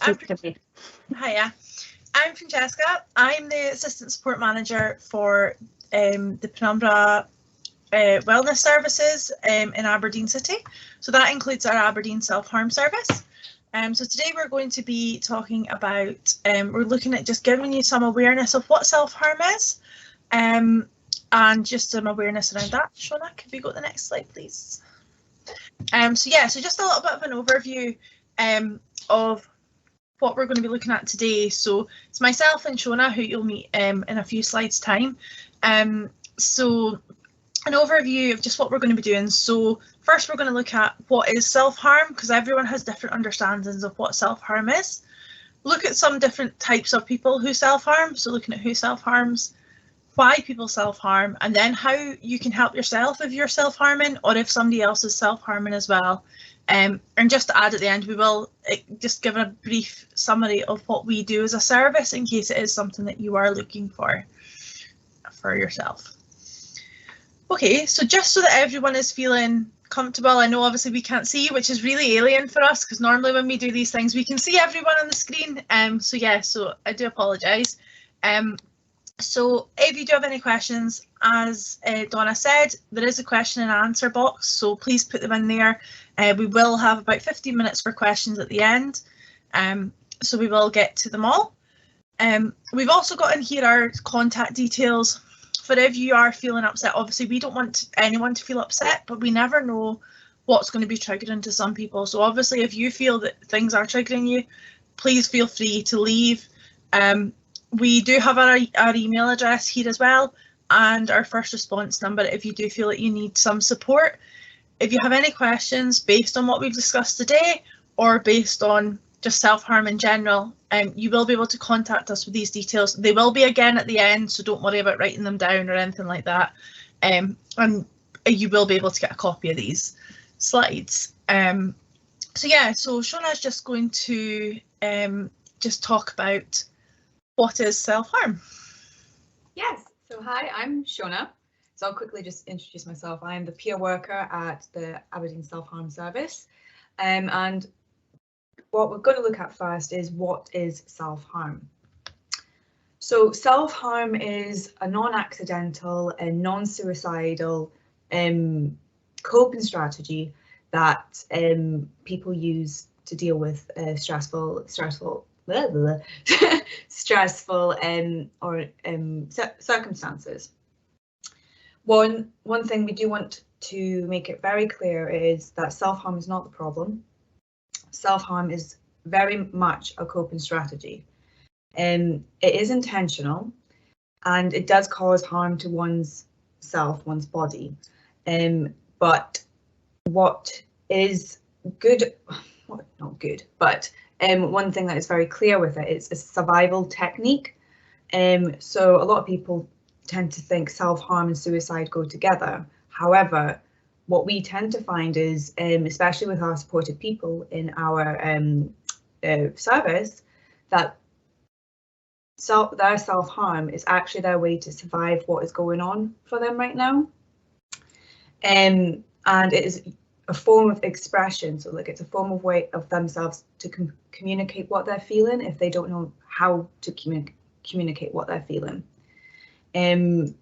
Hiya, I'm Francesca. I'm the Assistant Support Manager for the Penumbra Wellness Services in Aberdeen City. So that includes our Aberdeen Self-Harm Service. So today we're going to be talking about, we're looking at just giving you some awareness of what self-harm is and just some awareness around that. Shona, could we go to the next slide, please? So just a little bit of an overview of what we're going to be looking at today. So it's myself and Shona who you'll meet in a few slides time. So an overview of just what we're going to be doing. So first we're going to look at what is self-harm, because everyone has different understandings of what self-harm is. Look at some different types of people who self-harm, so looking at who self-harms, why people self-harm, and then how you can help yourself if you're self-harming or if somebody else is self-harming as well. And just to add at the end, we will just give a brief summary of what we do as a service in case it is something that you are looking for yourself. Okay, so just so that everyone is feeling comfortable, I know obviously we can't see, which is really alien for us because normally when we do these things we can see everyone on the screen. So I do apologise. So if you do have any questions, as Donna said, there is a question and answer box, so please put them in there. We will have about 15 minutes for questions at the end, so we will get to them all. We've also got in here our contact details for if you are feeling upset. Obviously we don't want anyone to feel upset, but we never know what's going to be triggering to some people. So obviously if you feel that things are triggering you, please feel free to leave. We do have our email address here as well, and our first response number if you do feel that you need some support. If you have any questions based on what we've discussed today or based on just self-harm in general, you will be able to contact us with these details. They will be again at the end, so don't worry about writing them down or anything like that. And you will be able to get a copy of these slides. So Shona's just going to just talk about what is self-harm. Yes, so hi, I'm Shona. So I'll quickly just introduce myself. I am the peer worker at the Aberdeen Self-Harm Service. And what we're going to look at first is what is self-harm. So self-harm is a non-accidental and non-suicidal coping strategy that people use to deal with stressful circumstances. One thing we do want to make it very clear is that self-harm is not the problem. Self-harm is very much a coping strategy. It is intentional and it does cause harm to one's self, one's body. But what is good, well, not good, but one thing that is very clear with it is a survival technique. So a lot of people tend to think self-harm and suicide go together. However, what we tend to find is, especially with our supported people in our service, that their self-harm is actually their way to survive what is going on for them right now. And it is a form of expression, so like it's a form of way of themselves to communicate what they're feeling if they don't know how to communicate what they're feeling. And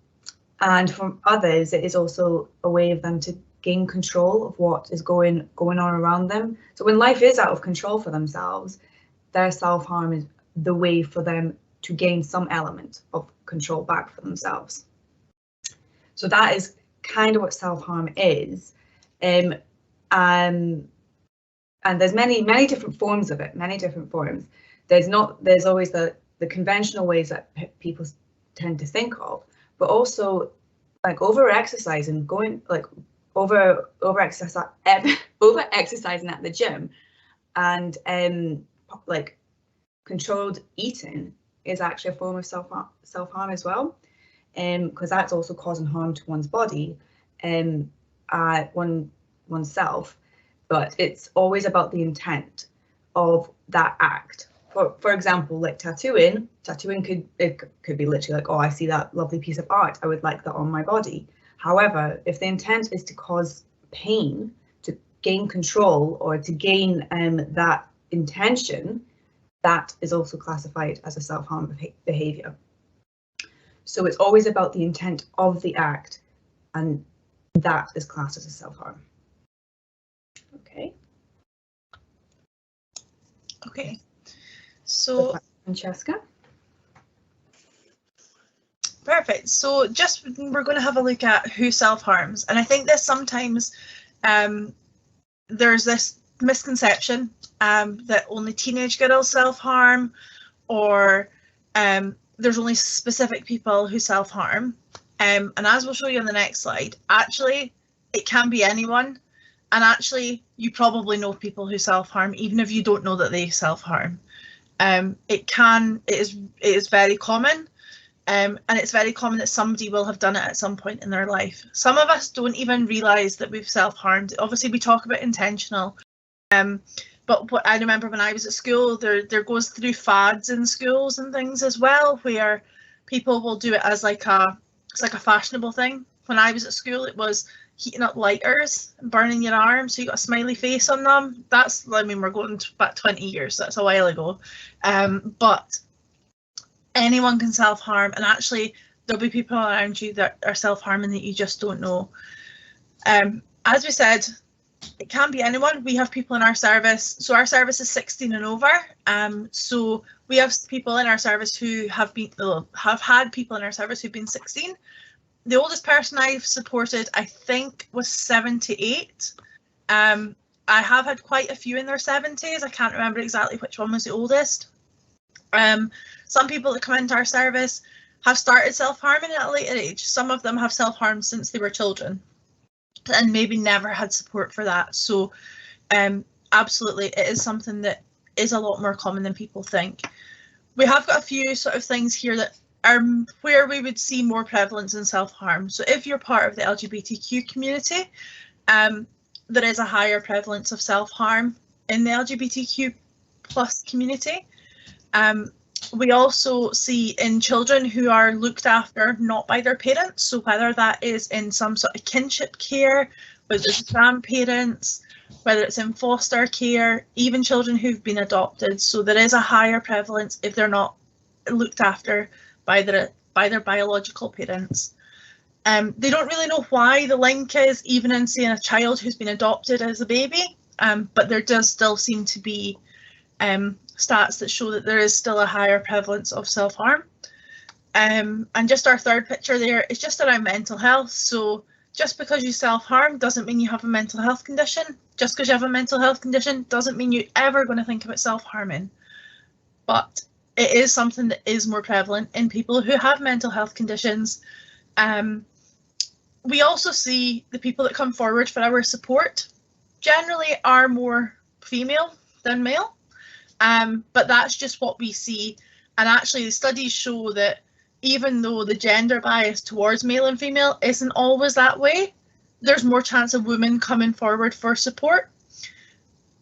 from others, it is also a way of them to gain control of what is going on around them. So when life is out of control for themselves, their self-harm is the way for them to gain some element of control back for themselves. So that is kind of what self-harm is. And there's many different forms of it, many different forms. There's always the conventional ways that people tend to think of, but also like over exercising, over exercising at the gym, and like controlled eating is actually a form of self-harm as well, because that's also causing harm to one's body and oneself. But it's always about the intent of that act. For example, like tattooing could be literally like, oh, I see that lovely piece of art, I would like that on my body. However, if the intent is to cause pain, to gain control, or to gain that intention, that is also classified as a self-harm behaviour. So it's always about the intent of the act, and that is classed as a self-harm. Okay. Okay. So Francesca. Perfect. So just we're going to have a look at who self-harms, and I think that sometimes there's this misconception that only teenage girls self-harm, or there's only specific people who self-harm. And as we'll show you on the next slide, actually it can be anyone, and actually you probably know people who self-harm even if you don't know that they self-harm. It is very common. And it's very common that somebody will have done it at some point in their life. Some of us don't even realise that we've self-harmed. Obviously, we talk about intentional, but what I remember when I was at school, there goes through fads in schools and things as well, where people will do it as it's like a fashionable thing. When I was at school, it was heating up lighters and burning your arm, so you got a smiley face on them. We're going back 20 years, so that's a while ago. But anyone can self-harm, and actually there'll be people around you that are self-harming that you just don't know. As we said, it can be anyone. We have people in our service, so our service is 16 and over. So we have people in our service who have had people in our service who've been 16. The oldest person I've supported, I think, was 78. I have had quite a few in their 70s. I can't remember exactly which one was the oldest. Some people that come into our service have started self-harming at a later age. Some of them have self-harmed since they were children and maybe never had support for that. So absolutely, it is something that is a lot more common than people think. We have got a few sort of things here that are where we would see more prevalence in self-harm. So if you're part of the LGBTQ community, there is a higher prevalence of self-harm in the LGBTQ plus community. We also see in children who are looked after not by their parents, so whether that is in some sort of kinship care, whether it's grandparents, whether it's in foster care, even children who've been adopted. So there is a higher prevalence if they're not looked after by their biological parents. They don't really know why the link is, even in saying a child who's been adopted as a baby, but there does still seem to be stats that show that there is still a higher prevalence of self-harm. And just our third picture there is just around mental health. So just because you self-harm doesn't mean you have a mental health condition. Just because you have a mental health condition doesn't mean you're ever going to think about self-harming. But it is something that is more prevalent in people who have mental health conditions. We also see the people that come forward for our support generally are more female than male. But that's just what we see. And actually the studies show that even though the gender bias towards male and female isn't always that way, there's more chance of women coming forward for support.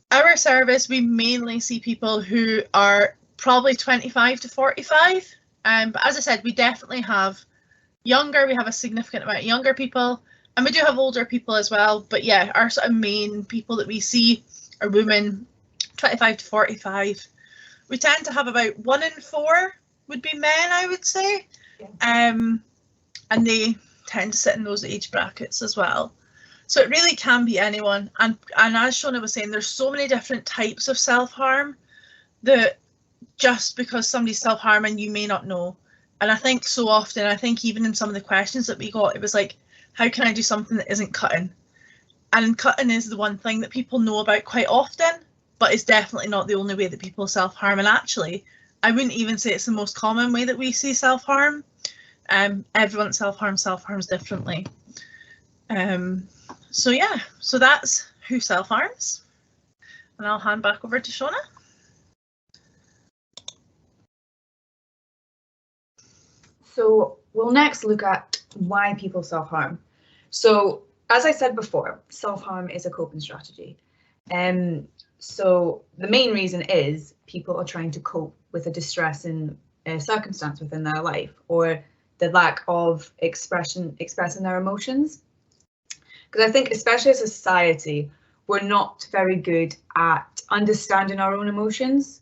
Our service, we mainly see people who are probably 25 to 45. But as I said, we definitely have younger, we have a significant amount of younger people, and we do have older people as well. But yeah, our sort of main people that we see are women 25 to 45. We tend to have about 1 in 4 would be men, I would say. Yeah. And they tend to sit in those age brackets as well. So it really can be anyone. And as Shona was saying, there's so many different types of self-harm that just because somebody's self-harming, you may not know. And I think so often, I think even in some of the questions that we got, it was like, how can I do something that isn't cutting? And cutting is the one thing that people know about quite often, but it's definitely not the only way that people self-harm. And actually, I wouldn't even say it's the most common way that we see self-harm. Everyone self-harms differently. So yeah, so that's who self-harms. And I'll hand back over to Shona. So we'll next look at why people self-harm. So as I said before, self-harm is a coping strategy. So the main reason is people are trying to cope with a distressing circumstance within their life, or the lack of expressing their emotions. Because I think, especially as a society, we're not very good at understanding our own emotions.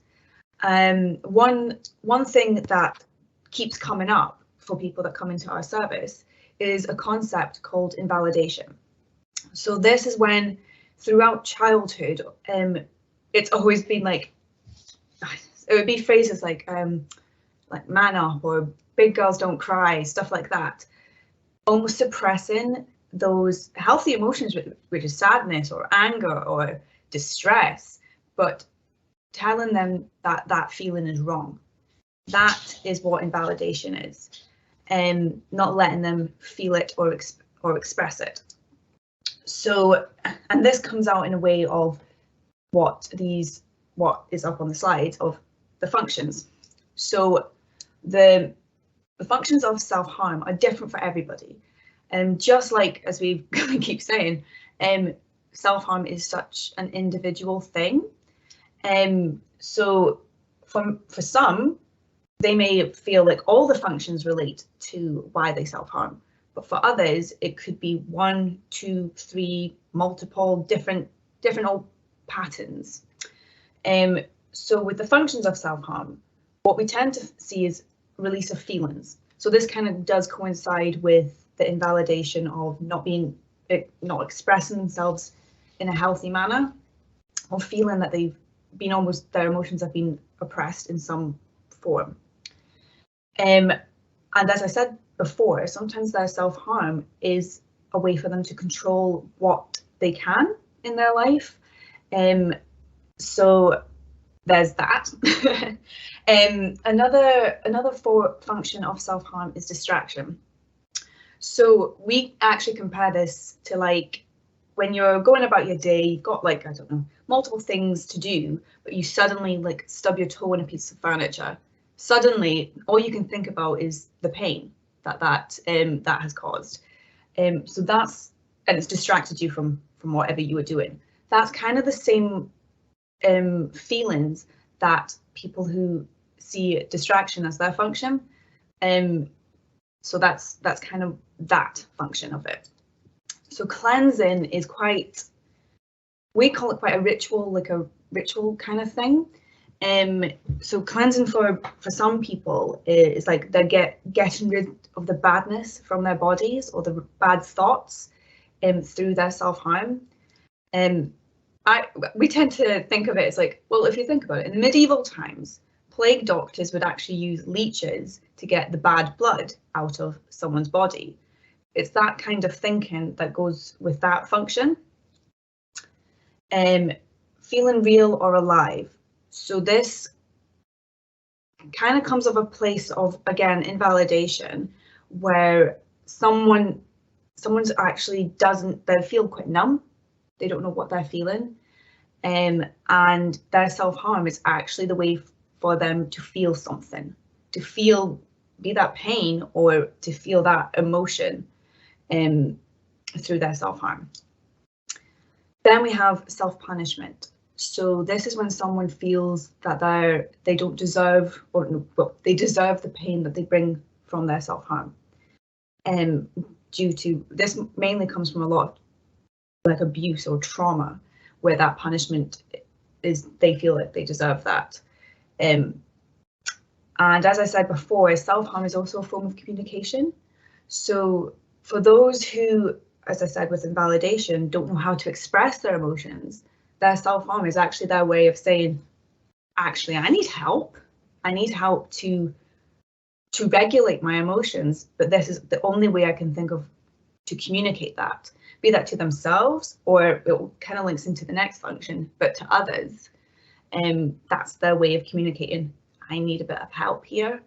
One thing that keeps coming up for people that come into our service is a concept called invalidation. So this is when throughout childhood, it's always been like, it would be phrases like man up or big girls don't cry, stuff like that, almost suppressing those healthy emotions, which is sadness or anger or distress, but telling them that that feeling is wrong. That is what invalidation is, and not letting them feel it or express it. So, and this comes out in a way of what is up on the slides of the functions. So the functions of self-harm are different for everybody. And just like, as we keep saying, self-harm is such an individual thing. So for some, they may feel like all the functions relate to why they self-harm. But for others, it could be 1, 2, 3, multiple different old patterns. So with the functions of self-harm, what we tend to see is release of feelings. So this kind of does coincide with the invalidation of not expressing themselves in a healthy manner, or feeling that they've been their emotions have been oppressed in some form. And as I said before, sometimes their self-harm is a way for them to control what they can in their life. So there's that. Another function of self-harm is distraction. So we actually compare this to like when you're going about your day, you've got like, I don't know, multiple things to do, but you suddenly like stub your toe on a piece of furniture. Suddenly, all you can think about is the pain that has caused. So that's, and it's distracted you from whatever you were doing. That's kind of the same feelings that people who see distraction as their function. So that's kind of that function of it. So cleansing is we call it quite a ritual, like a ritual kind of thing. So cleansing for some people is like they're getting rid of the badness from their bodies or the bad thoughts through their self-harm. We tend to think of it as like, well, if you think about it, in the medieval times, plague doctors would actually use leeches to get the bad blood out of someone's body. It's that kind of thinking that goes with that function. Feeling real or alive. So this kind of comes of a place of, again, invalidation, where someone's actually they feel quite numb. They don't know what they're feeling. And their self-harm is actually the way for them to feel something, to feel, be that pain or to feel that emotion through their self-harm. Then we have self-punishment. So this is when someone feels that they don't deserve, they deserve the pain that they bring from their self-harm. Due to this mainly comes from a lot of like abuse or trauma, where that punishment is, they feel like they deserve that. And as I said before, self-harm is also a form of communication. So for those who, as I said, with invalidation, don't know how to express their emotions, their self-harm is actually their way of saying, actually, I need help. I need help to regulate my emotions, but this is the only way I can think of to communicate that, be that to themselves, or it kind of links into the next function, but to others. That's their way of communicating, I need a bit of help here,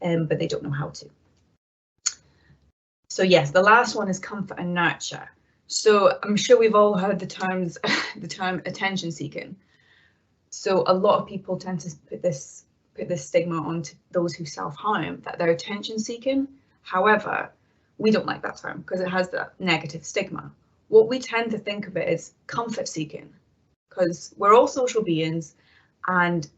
but they don't know how to. So yes, the last one is comfort and nurture. So I'm sure we've all heard the term attention seeking. So a lot of people tend to put this stigma onto those who self-harm, that they're attention seeking. However, we don't like that term because it has that negative stigma. What we tend to think of it is comfort seeking, because we're all social beings and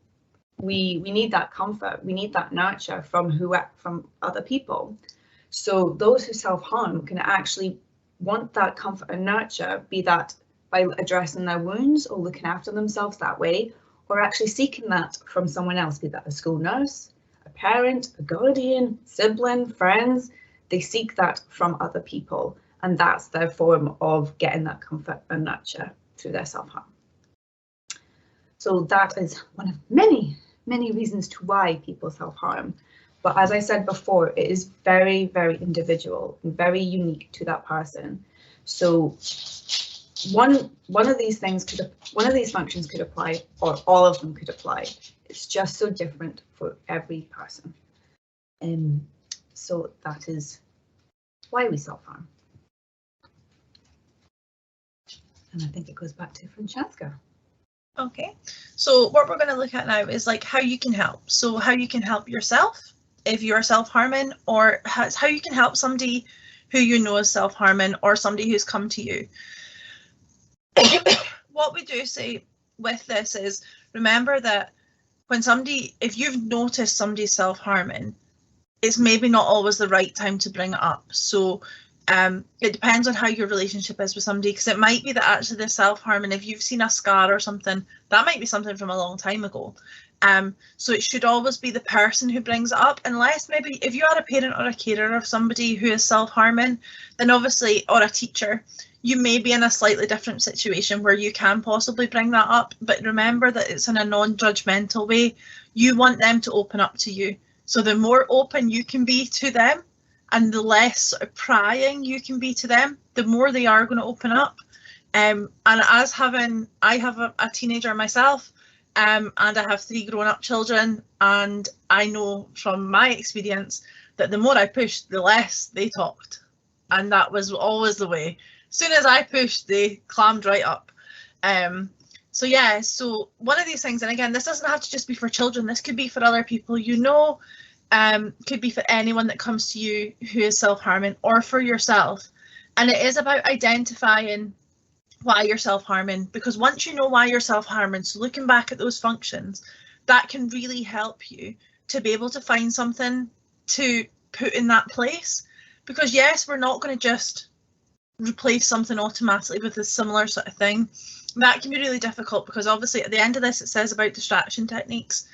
we need that comfort, we need that nurture from other people. So those who self-harm can actually want that comfort and nurture, be that by addressing their wounds or looking after themselves that way, or actually seeking that from someone else, be that a school nurse, a parent, a guardian, sibling, friends. They seek that from other people, and that's their form of getting that comfort and nurture through their self-harm. So that is one of many, many reasons to why people self-harm. But as I said before, it is very, very individual and very unique to that person. So one of these functions could apply, or all of them could apply. It's just so different for every person. So that is why we self-harm. And I think it goes back to Francesca. Okay, so what we're going to look at now is like how you can help. So how you can help yourself if you are self-harming, or how you can help somebody who you know is self-harming, or somebody who's come to you. What we do say with this is, remember that when if you've noticed somebody self-harming, it's maybe not always the right time to bring it up. So it depends on how your relationship is with somebody, because it might be that actually they're self-harming. If you've seen a scar or something, that might be something from a long time ago. So it should always be the person who brings it up, unless maybe if you are a parent or a carer of somebody who is self-harming, then obviously, or a teacher, you may be in a slightly different situation where you can possibly bring that up. But remember that it's in a non-judgmental way. You want them to open up to you. So the more open you can be to them, and the less prying you can be to them, the more they are going to open up. And I have a teenager myself, and I have 3 grown-up children, and I know from my experience that the more I pushed, the less they talked, and that was always the way. As soon as I pushed, they clammed right up. So yeah, so one of these things, and again, this doesn't have to just be for children, this could be for other people you know, could be for anyone that comes to you who is self-harming, or for yourself. And it is about identifying why you're self-harming, because once you know why you're self-harming, so looking back at those functions, that can really help you to be able to find something to put in that place. Because yes, we're not going to just replace something automatically with a similar sort of thing. That can be really difficult, because obviously at the end of this it says about distraction techniques.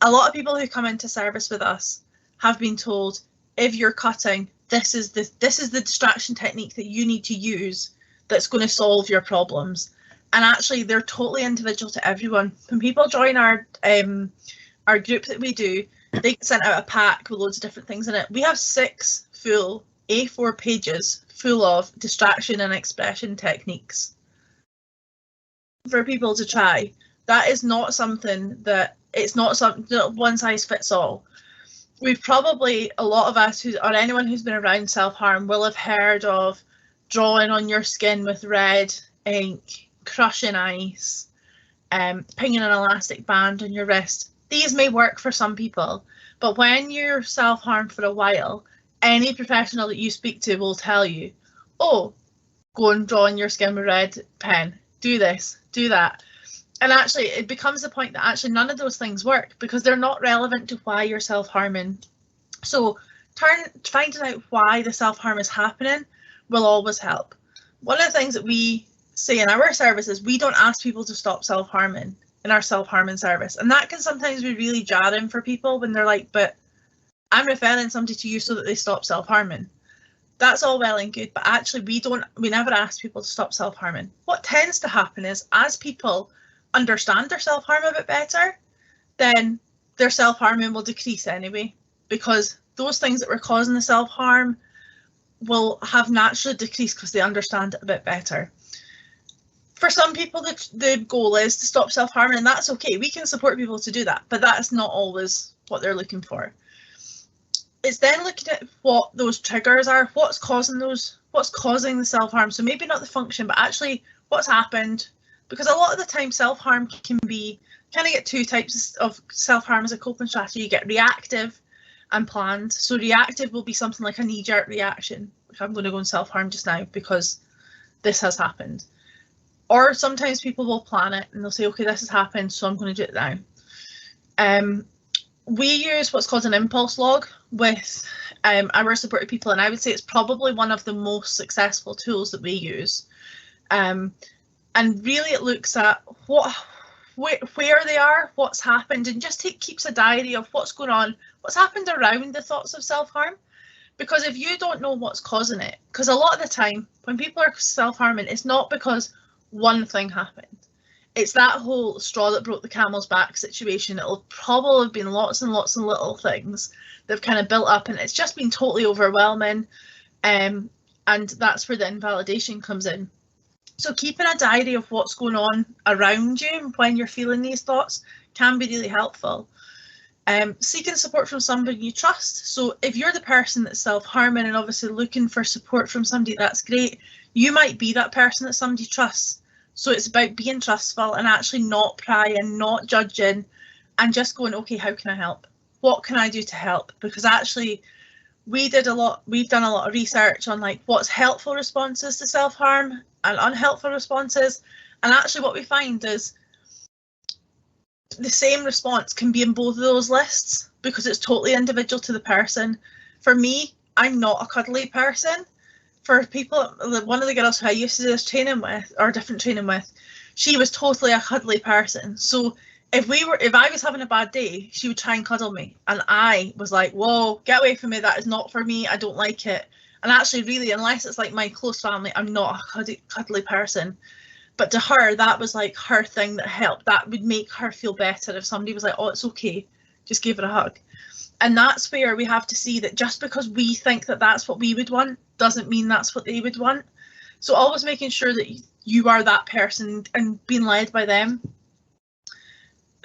A lot of people who come into service with us have been told, if you're cutting, this is the distraction technique that you need to use that's going to solve your problems. And actually they're totally individual to everyone. When people join our group that we do, they get sent out a pack with loads of different things in it. We have 6 full A4 pages full of distraction and expression techniques for people to try. That is not something that, it's not something that one size fits all. We've probably, a lot of us or anyone who's been around self-harm will have heard of drawing on your skin with red ink, crushing ice, pinging an elastic band on your wrist. These may work for some people, but when you're self-harm for a while, any professional that you speak to will tell you, oh, go and draw on your skin with red pen, do this, do that. And actually it becomes the point that actually none of those things work, because they're not relevant to why you're self-harming. So finding out why the self-harm is happening will always help. One of the things that we say in our service is we don't ask people to stop self-harming in our self-harming service. And that can sometimes be really jarring for people when they're like, but I'm referring somebody to you so that they stop self-harming. That's all well and good, but actually we never ask people to stop self-harming. What tends to happen is, as people understand their self-harm a bit better, then their self-harming will decrease anyway, because those things that were causing the self-harm will have naturally decreased because they understand it a bit better. For some people, the goal is to stop self-harming, and that's okay. We can support people to do that, but that's not always what they're looking for. It's then looking at what those triggers are, what's causing the self-harm. So maybe not the function, but actually what's happened. Because a lot of the time self-harm can be, kind of get 2 types of self-harm as a coping strategy. You get reactive and planned. So reactive will be something like a knee-jerk reaction, which I'm going to go and self-harm just now because this has happened. Or sometimes people will plan it and they'll say, okay, this has happened, so I'm going to do it now. We use what's called an impulse log with our supported people, and I would say it's probably one of the most successful tools that we use. And really it looks at what where they are, what's happened, and just keeps a diary of what's going on, what's happened around the thoughts of self-harm. Because if you don't know what's causing it, because a lot of the time when people are self-harming, it's not because one thing happened. It's that whole straw that broke the camel's back situation. It'll probably have been lots and lots of little things that have kind of built up, and it's just been totally overwhelming. And that's where the invalidation comes in. So keeping a diary of what's going on around you when you're feeling these thoughts can be really helpful. Seeking support from somebody you trust. So if you're the person that's self-harming and obviously looking for support from somebody, that's great. You might be that person that somebody trusts. So it's about being trustful and actually not prying, not judging, and just going, okay, how can I help? What can I do to help? Because actually we've done a lot of research on like what's helpful responses to self-harm and unhelpful responses. And actually what we find is the same response can be in both of those lists because it's totally individual to the person. For me, I'm not a cuddly person. For people, one of the girls who I used to do this training with, or different training with, she was totally a cuddly person. So if I was having a bad day, she would try and cuddle me. And I was like, whoa, get away from me. That is not for me. I don't like it. And actually, really, unless it's like my close family, I'm not a cuddly person. But to her, that was like her thing that helped. That would make her feel better if somebody was like, oh, it's okay, just give her a hug. And that's where we have to see that just because we think that that's what we would want doesn't mean that's what they would want. So always making sure that you are that person and being led by them.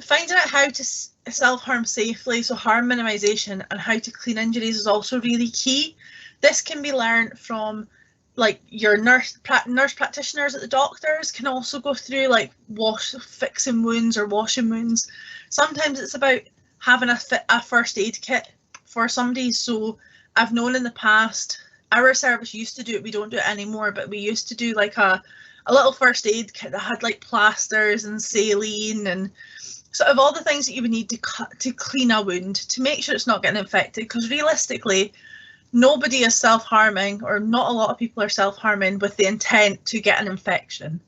Finding out how to self-harm safely, so harm minimisation and how to clean injuries is also really key. This can be learned from like your nurse practitioners at the doctors can also go through like fixing wounds or washing wounds. Sometimes it's about having a first aid kit for somebody. So I've known in the past, our service used to do it, we don't do it anymore, but we used to do like a little first aid kit that had like plasters and saline and sort of all the things that you would need to clean a wound to make sure it's not getting infected, because realistically nobody is self-harming, or not a lot of people are self-harming with the intent to get an infection.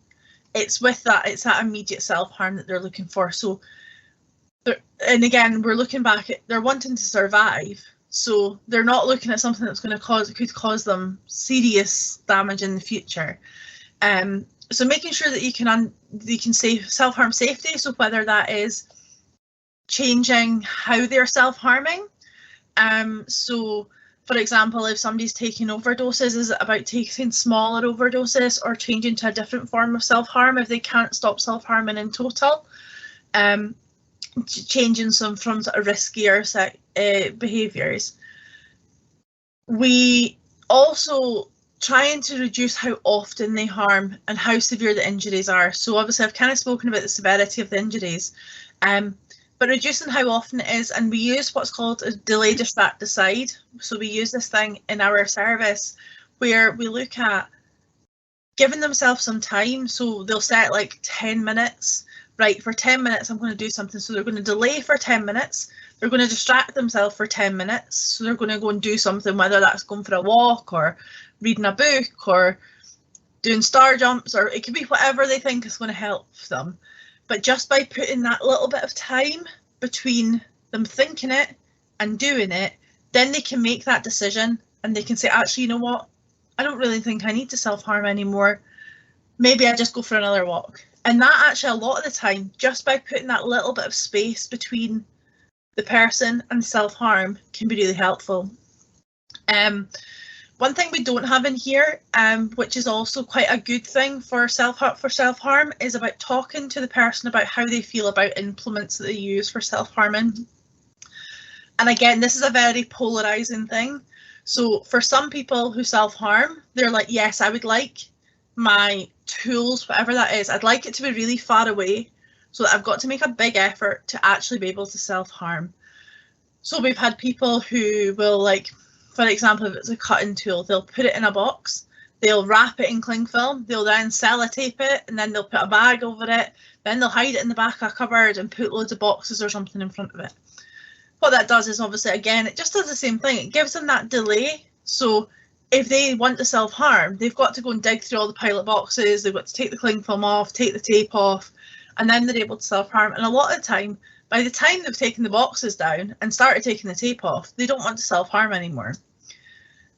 It's that immediate self-harm that they're looking for. So and again, we're looking back at, they're wanting to survive, so they're not looking at something that's going to could cause them serious damage in the future. So making sure that you can self-harm safety, so whether that is changing how they're self-harming. So for example, if somebody's taking overdoses, is it about taking smaller overdoses or changing to a different form of self-harm if they can't stop self-harming in total? Changing some from sort of riskier behaviours. We also trying to reduce how often they harm and how severe the injuries are. So obviously I've kind of spoken about the severity of the injuries, but reducing how often it is, and we use what's called a delay, distract, decide. So we use this thing in our service where we look at giving themselves some time. So they'll set like 10 minutes. Right, for 10 minutes I'm going to do something. So they're going to delay for 10 minutes. They're going to distract themselves for 10 minutes. So they're going to go and do something, whether that's going for a walk or reading a book or doing star jumps, or it could be whatever they think is going to help them. But just by putting that little bit of time between them thinking it and doing it, then they can make that decision and they can say, actually, you know what? I don't really think I need to self-harm anymore. Maybe I just go for another walk. And that actually, a lot of the time, just by putting that little bit of space between the person and self-harm can be really helpful. One thing we don't have in here, which is also quite a good thing for self-harm, is about talking to the person about how they feel about implements that they use for self-harming. And again, this is a very polarizing thing. So for some people who self-harm, they're like, yes, I would like my tools, whatever that is, I'd like it to be really far away so that I've got to make a big effort to actually be able to self-harm. So we've had people who will, like, for example, if it's a cutting tool, they'll put it in a box, they'll wrap it in cling film, they'll then sellotape it, and then they'll put a bag over it, then they'll hide it in the back of a cupboard and put loads of boxes or something in front of it. What that does is, obviously, again, it just does the same thing. It gives them that delay. So if they want to self-harm, they've got to go and dig through all the pilot boxes, they've got to take the cling film off, take the tape off, and then they're able to self-harm. And a lot of the time, by the time they've taken the boxes down and started taking the tape off, they don't want to self-harm anymore.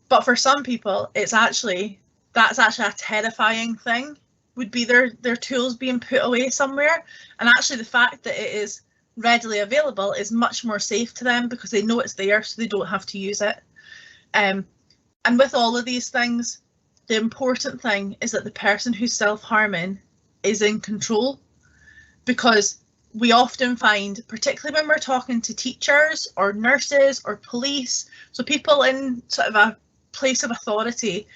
But for some people, that's actually a terrifying thing, would be their tools being put away somewhere. And actually the fact that it is readily available is much more safe to them because they know it's there, so they don't have to use it. And with all of these things, the important thing is that the person who's self-harming is in control, because we often find, particularly when we're talking to teachers or nurses or police, so people in sort of a place of authority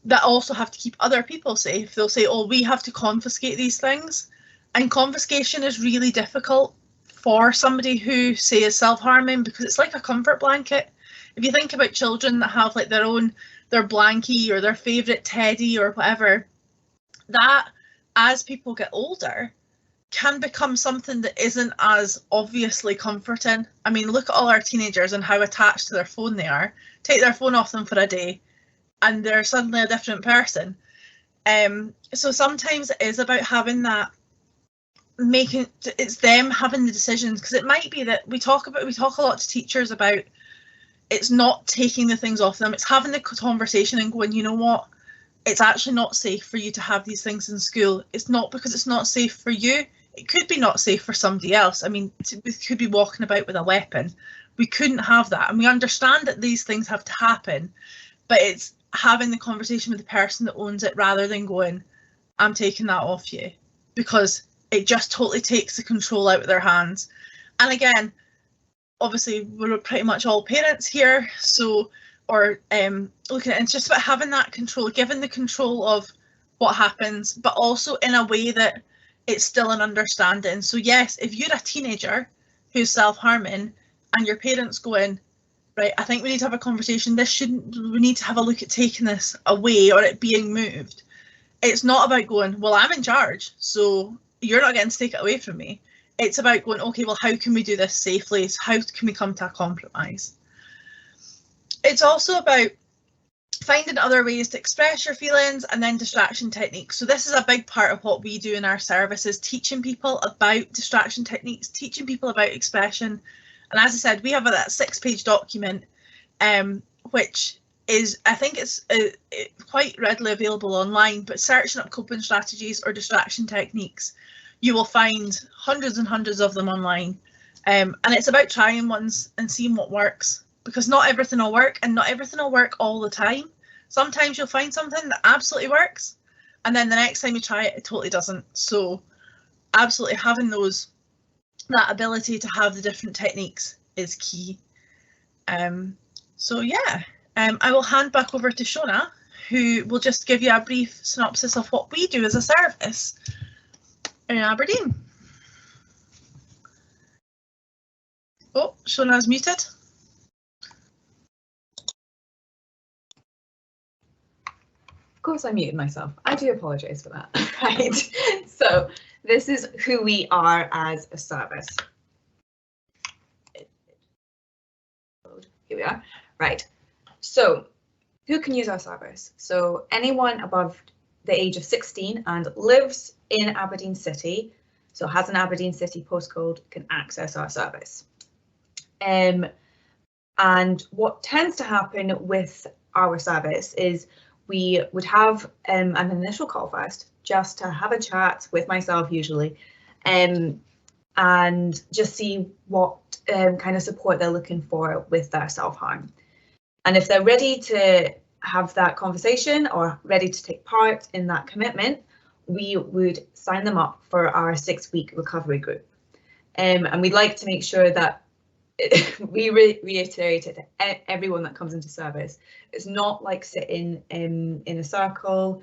that also have to keep other people safe, they'll say, oh, we have to confiscate these things. And confiscation is really difficult for somebody who, say, is self-harming, because it's like a comfort blanket. If you think about children that have like their blankie or their favourite teddy or whatever, that, as people get older, can become something that isn't as obviously comforting. I mean, look at all our teenagers and how attached to their phone they are. Take their phone off them for a day and they're suddenly a different person. So sometimes it is about having that, it's them having the decisions, because it might be that we talk a lot to teachers about it's not taking the things off them, it's having the conversation and going, you know what, it's actually not safe for you to have these things in school. It's not because it's not safe for you. It could be not safe for somebody else. I mean, we could be walking about with a weapon. We couldn't have that. And we understand that these things have to happen, but it's having the conversation with the person that owns it rather than going, I'm taking that off you, because it just totally takes the control out of their hands. And again, obviously we're pretty much all parents here, so, or looking at it, it's just about having that control, given the control of what happens, but also in a way that it's still an understanding. So yes, if you're a teenager who's self-harming and your parents going, right, I think we need to have a conversation, we need to have a look at taking this away or it being moved. It's not about going, well, I'm in charge, so you're not getting to take it away from me. It's about going, okay, well, how can we do this safely? So how can we come to a compromise? It's also about finding other ways to express your feelings, and then distraction techniques. So this is a big part of what we do in our services, teaching people about distraction techniques, teaching people about expression. And as I said, we have that 6-page document, which is, I think it's quite readily available online, but searching up coping strategies or distraction techniques, you will find hundreds and hundreds of them online. And it's about trying ones and seeing what works, because not everything will work, and not everything will work all the time. Sometimes you'll find something that absolutely works, and then the next time you try it, it totally doesn't. So absolutely having that ability to have the different techniques is key. So yeah, I will hand back over to Shona, who will just give you a brief synopsis of what we do as a service in Aberdeen. Oh, Shona's muted. Of course I muted myself. I do apologise for that. Right, so this is who we are as a service. Here we are. Right, so who can use our service? So anyone above the age of 16 and lives in Aberdeen City, so has an Aberdeen City postcode, can access our service. And what tends to happen with our service is we would have an initial call first, just to have a chat with myself usually, and just see what kind of support they're looking for with their self-harm. And if they're ready to have that conversation or ready to take part in that commitment, we would sign them up for our 6-week recovery group. And we'd like to make sure that we reiterate it to everyone that comes into service. It's not like sitting in a circle,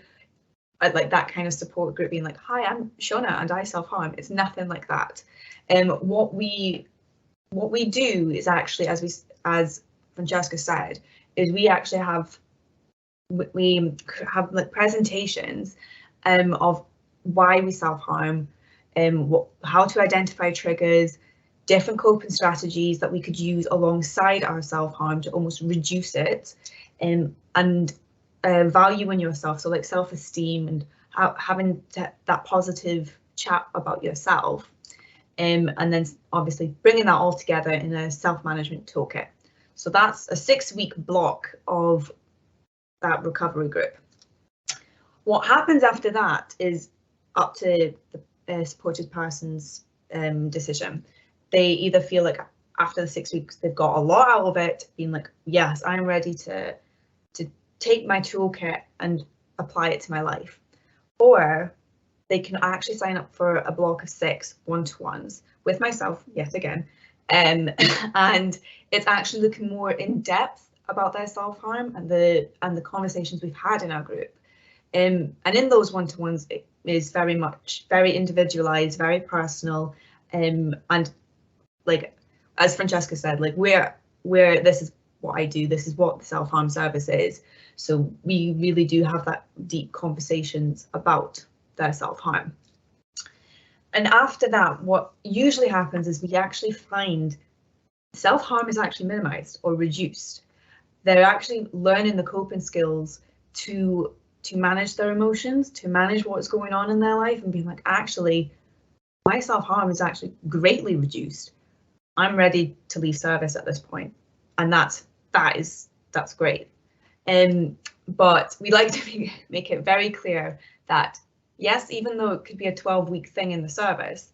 like that kind of support group being like, hi, I'm Shona and I self-harm. It's nothing like that. What we do is actually, as Francesca said, is we actually have like presentations of why we self-harm, how to identify triggers, different coping strategies that we could use alongside our self-harm to almost reduce it, and value in yourself, so like self-esteem and having that positive chat about yourself, and then obviously bringing that all together in a self-management toolkit. So that's a 6-week block of that recovery group. What happens after that is up to the supported person's decision. They either feel like after the 6 weeks they've got a lot out of it, being like, yes, I'm ready to take my toolkit and apply it to my life, or they can actually sign up for a block of 6 one-to-ones with myself yet again, and it's actually looking more in depth about their self-harm and the conversations we've had in our group. And in those one-to-ones, it is very individualized, very personal, and like as Francesca said, like where this is what I do, this is what the self-harm service is. So we really do have that deep conversations about their self-harm. And after that, what usually happens is we actually find self-harm is actually minimized or reduced. They're actually learning the coping skills to manage their emotions, to manage what's going on in their life, and being like, actually, my self-harm is actually greatly reduced. I'm ready to leave service at this point, and that's great. But we like to make it very clear that yes, even though it could be a 12-week thing in the service,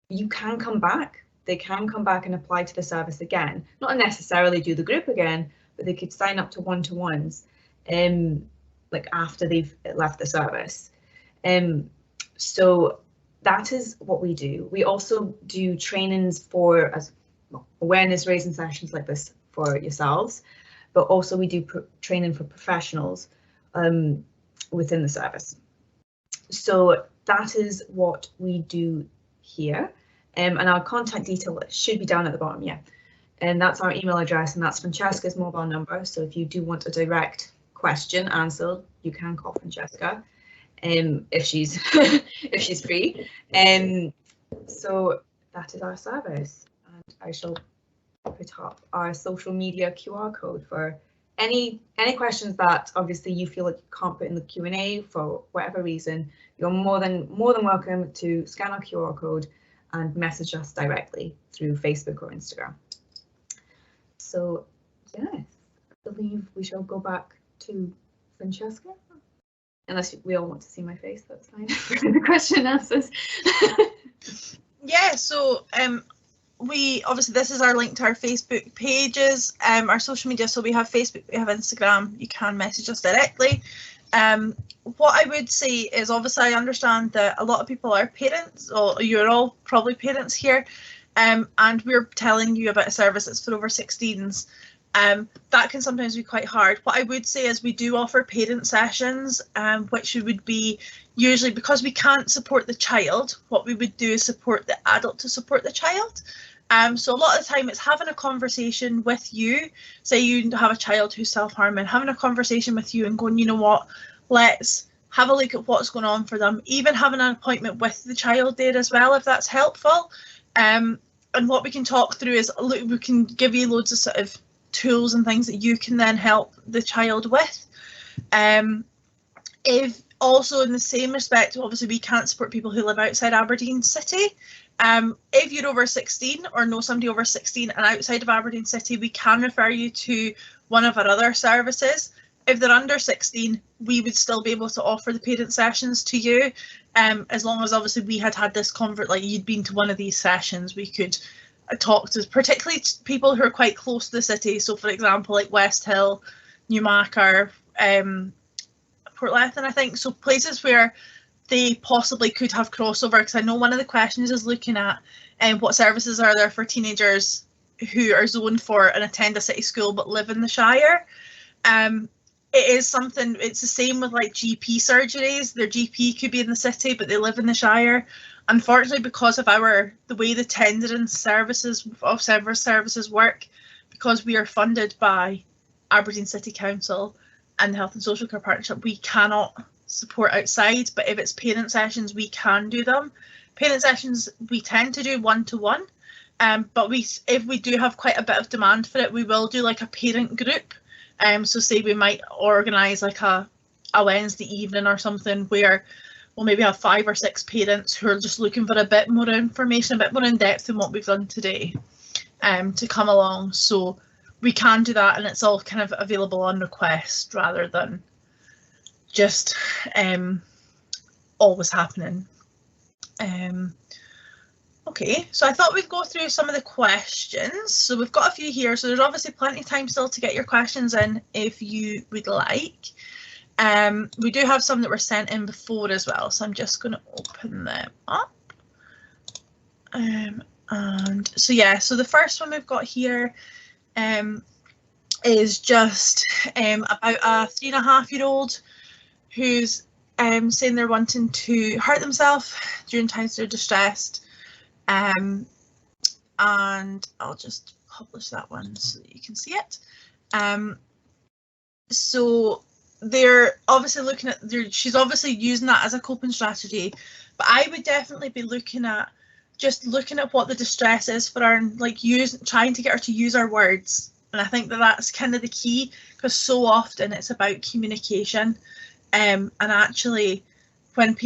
you can come back. They can come back and apply to the service again. Not necessarily do the group again, but they could sign up to one-to-ones, like after they've left the service. So that is what we do. We also do trainings for awareness raising sessions like this for yourselves, but also we do training for professionals within the service. So that is what we do here, and our contact detail should be down at the bottom, yeah. And that's our email address, and that's Francesca's mobile number. So if you do want a direct question answered, you can call Francesca, if she's if she's free. So that is our service, and I shall put up our social media QR code for any questions that obviously you feel like you can't put in the Q&A for whatever reason. You're more than welcome to scan our QR code and message us directly through Facebook or Instagram. So yes, I believe we shall go back to Francesca, unless we all want to see my face. That's fine for the question and answers. Yeah, so we obviously, this is our link to our Facebook pages, our social media. So we have Facebook, we have Instagram. You can message us directly. What I would say is, obviously I understand that a lot of people are parents, or you're all probably parents here, and we're telling you about a service that's for over 16s. That can sometimes be quite hard. What I would say is we do offer parent sessions, which would be usually, because we can't support the child, what we would do is support the adult to support the child. So a lot of the time it's having a conversation with you. Say you have a child who's self-harming, having a conversation with you and going, you know what, let's have a look at what's going on for them. Even having an appointment with the child there as well, if that's helpful. And what we can talk through is, look, we can give you loads of sort of tools and things that you can then help the child with. If also in the same respect, obviously we can't support people who live outside Aberdeen City. If you're over 16 or know somebody over 16 and outside of Aberdeen City, we can refer you to one of our other services. If they're under 16, we would still be able to offer the parent sessions to you, as long as obviously we had this like you'd been to one of these sessions. We could talk to particularly people who are quite close to the city. So for example, like West Hill, Newmarket, Portlethen, I think. So places where they possibly could have crossover, because I know one of the questions is looking at what services are there for teenagers who are zoned for and attend a city school but live in the Shire. It is something, it's the same with like GP surgeries. Their GP could be in the city but they live in the Shire. Unfortunately, because of the way the tendering services of several services work, because we are funded by Aberdeen City Council and the Health and Social Care Partnership, we cannot support outside. But if it's parent sessions, we can do them. Parent sessions we tend to do one-to-one, but if we do have quite a bit of demand for it, we will do like a parent group. So say we might organise like a Wednesday evening or something where we'll maybe have 5 or 6 parents who are just looking for a bit more information, a bit more in depth than what we've done today, to come along. So we can do that, and it's all kind of available on request rather than just always happening. Okay, so I thought we'd go through some of the questions. So we've got a few here, so there's obviously plenty of time still to get your questions in if you would like. We do have some that were sent in before as well, so I'm just going to open them up. And so yeah, so the first one we've got here is just about a 3.5-year-old who's saying they're wanting to hurt themselves during times they're distressed. And I'll just publish that one so that you can see it. So they're obviously looking at, she's obviously using that as a coping strategy, but I would definitely be looking at what the distress is for her, and like trying to get her to use her words. And I think that that's kind of the key, because so often it's about communication. And actually when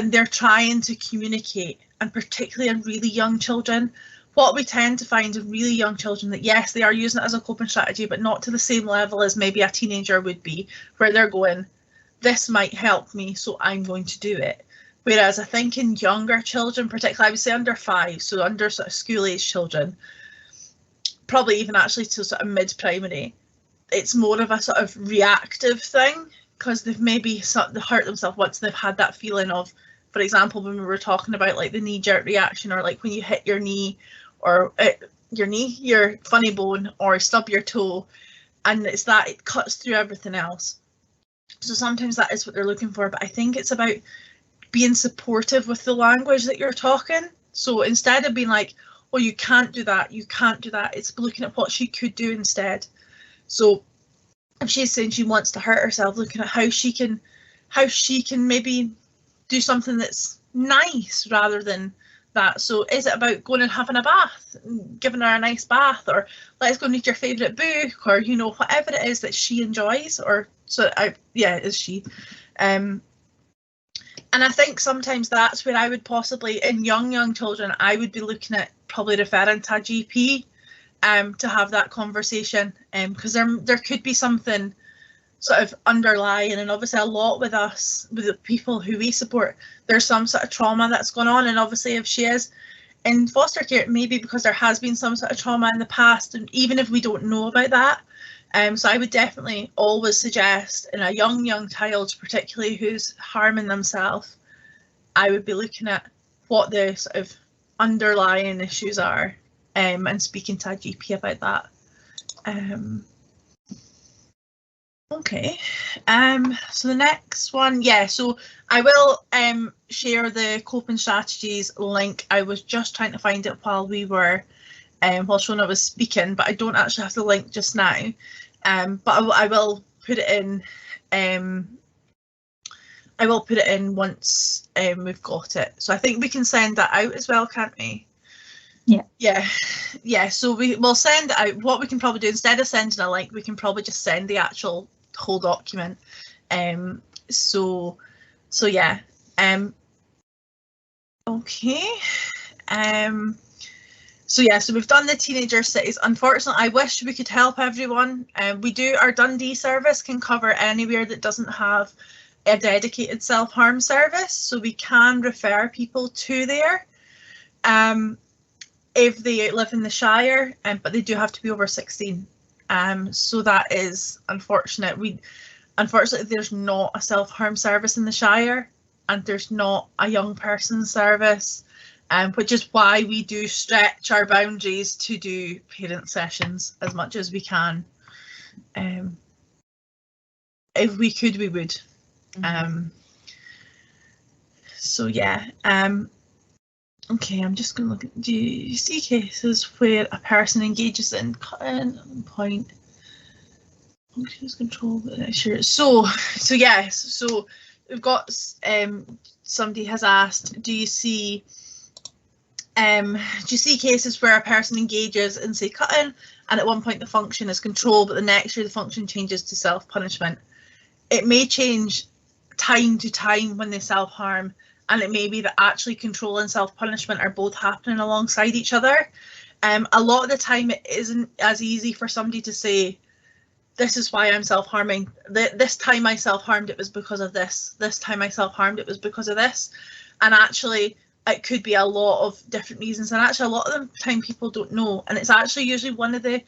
they're trying to communicate, and particularly in really young children, what we tend to find in really young children, that yes, they are using it as a coping strategy, but not to the same level as maybe a teenager would be, where they're going, this might help me, so I'm going to do it. Whereas I think in younger children, particularly I would say under 5, so under sort of school age children, probably even actually to sort of mid-primary, it's more of a sort of reactive thing, because they've maybe hurt themselves once they've had that feeling of, for example, when we were talking about like the knee-jerk reaction, or like when you hit your knee, or your funny bone, or stub your toe, and it's that it cuts through everything else. So sometimes that is what they're looking for, but I think it's about being supportive with the language that you're talking. So instead of being like, oh, you can't do that, it's looking at what she could do instead. So if she's saying she wants to hurt herself, looking at how she can maybe do something that's nice rather than that. So is it about going and having a bath, giving her a nice bath, or let's go read your favourite book, or whatever it is that she enjoys, or is she. And I think sometimes that's where I would possibly, in young children, I would be looking at probably referring to a GP to have that conversation, because there could be something sort of underlying, and obviously a lot with us, with the people who we support, there's some sort of trauma that's gone on, and obviously if she is in foster care, maybe because there has been some sort of trauma in the past, and even if we don't know about that. So I would definitely always suggest in a young child, particularly who's harming themselves, I would be looking at what the sort of underlying issues are, and speaking to a GP about that. Okay, so the next one, so I will share the coping strategies link. I was just trying to find it while we were, while Shona was speaking, but I don't actually have the link just now. But I will put it in. I will put it in once we've got it. So I think we can send that out as well, can't we? Yeah. So we will send it out. What we can probably do, instead of sending a link, we can probably just send the actual whole document. So yeah. Okay. So we've done the teenager cities. Unfortunately, I wish we could help everyone. Our Dundee service can cover anywhere that doesn't have a dedicated self-harm service, so we can refer people to there if they live in the Shire, but they do have to be over 16. So that is unfortunate. Unfortunately, there's not a self-harm service in the Shire, and there's not a young person service, which is why we do stretch our boundaries to do parent sessions as much as we can. If we could, we would. So yeah. Okay, I'm just going to look at, do you see cases where a person engages in cutting on point? Functions control. Sure. So yes. So we've got somebody has asked, do you see cases where a person engages in, say, cutting, and at one point the function is control, but the next year the function changes to self-punishment? It may change time to time when they self-harm, and it may be that actually control and self-punishment are both happening alongside each other. A lot of the time it isn't as easy for somebody to say, this is why I'm self-harming. This time I self-harmed, it was because of this. This time I self-harmed, it was because of this. And actually, it could be a lot of different reasons. And actually, a lot of the time people don't know. And it's actually usually one of the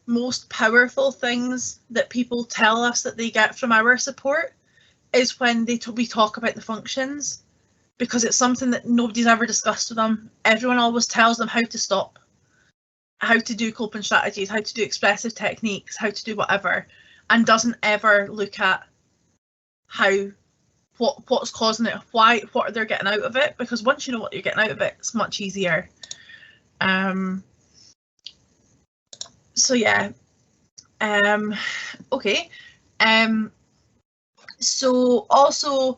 most powerful things that people tell us that they get from our support is when we talk about the functions, because it's something that nobody's ever discussed with them. Everyone always tells them how to stop, how to do coping strategies, how to do expressive techniques, how to do whatever, and doesn't ever look at what's causing it, what they're getting out of it, because once you know what you're getting out of it, it's much easier. So yeah, okay. So also,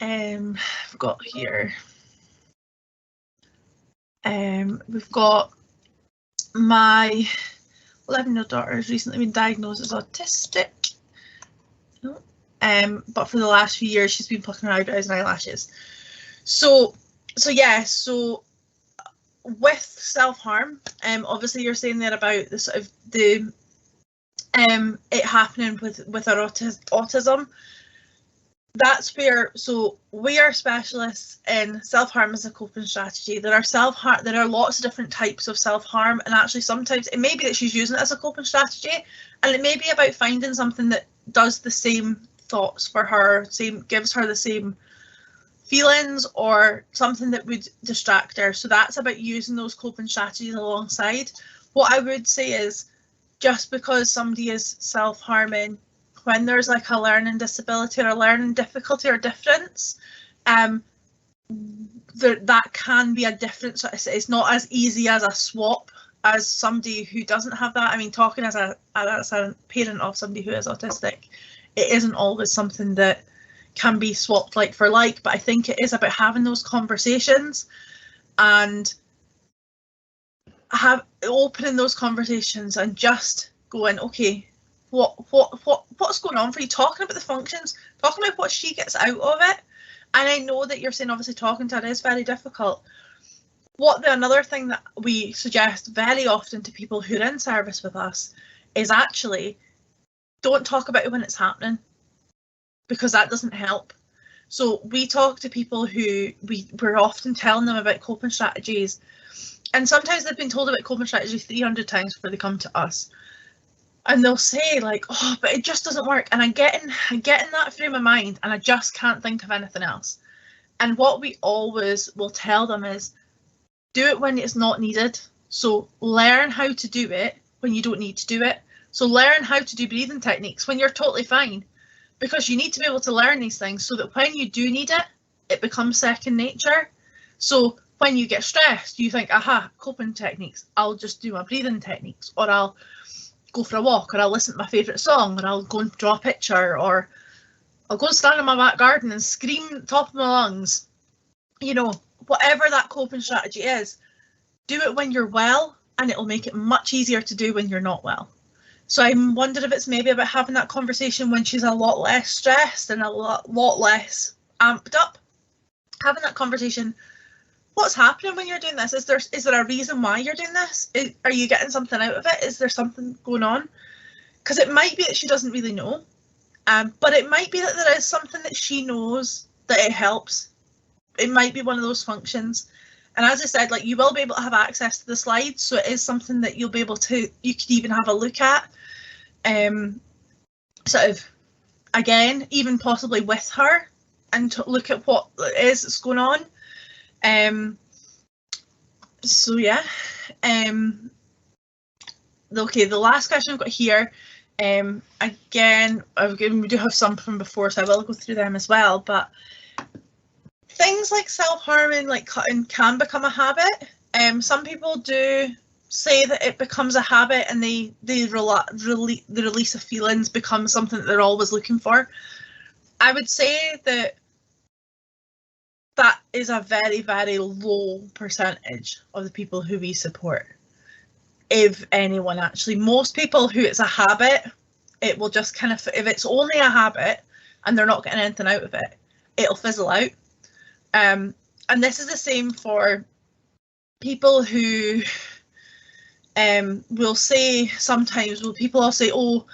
I've got here, we've got my 11-year-old daughter has recently been diagnosed as autistic. But for the last few years she's been plucking her eyebrows and eyelashes. So yeah, so with self-harm, obviously you're saying there about the sort of the it happening with our autism. That's where, so we are specialists in self-harm as a coping strategy. There are lots of different types of self-harm, and actually sometimes it may be that she's using it as a coping strategy, and it may be about finding something that does the same thoughts for her, gives her the same feelings, or something that would distract her. So that's about using those coping strategies alongside. What I would say is, just because somebody is self-harming, when there's like a learning disability or a learning difficulty or difference, that can be a difference. It's not as easy as a swap as somebody who doesn't have that. I mean, talking as a parent of somebody who is autistic, it isn't always something that can be swapped like for like, but I think it is about having those conversations and opening those conversations and just going, okay, what's going on for you? Talking about the functions, talking about what she gets out of it. And I know that you're saying obviously talking to her is very difficult. Another thing that we suggest very often to people who are in service with us is actually don't talk about it when it's happening, because that doesn't help. So we talk to people who we're often telling them about coping strategies, and sometimes they've been told about coping strategies 300 times before they come to us. And they'll say like, oh, but it just doesn't work. And I'm getting that frame of mind and I just can't think of anything else. And what we always will tell them is, do it when it's not needed. So learn how to do it when you don't need to do it. So learn how to do breathing techniques when you're totally fine, because you need to be able to learn these things so that when you do need it, it becomes second nature. So when you get stressed, you think, aha, coping techniques, I'll just do my breathing techniques, or I'll go for a walk, or I'll listen to my favourite song, or I'll go and draw a picture, or I'll go and stand in my back garden and scream at the top of my lungs. You know, whatever that coping strategy is, do it when you're well, and it'll make it much easier to do when you're not well. So I'm wondering if it's maybe about having that conversation when she's a lot less stressed and a lot less amped up. Having that conversation, what's happening when you're doing this? Is there a reason why you're doing this? Are you getting something out of it? Is there something going on? Because it might be that she doesn't really know, but it might be that there is something that she knows that it helps. It might be one of those functions. And as I said, like, you will be able to have access to the slides, so it is something that you'll be able to, you could even have a look at, sort of, again, even possibly with her, and to look at what it is that's going on. So yeah, okay, the last question I've got here, again, we do have some from before, so I will go through them as well, but things like self-harming, like cutting, can become a habit. Some people do say that it becomes a habit, and the release of feelings becomes something that they're always looking for. I would say that is a very, very low percentage of the people who we support, if anyone actually. Most people who it's a habit, it will just kind of, if it's only a habit, and they're not getting anything out of it, it'll fizzle out. And this is the same for people who will say sometimes, people will say, oh,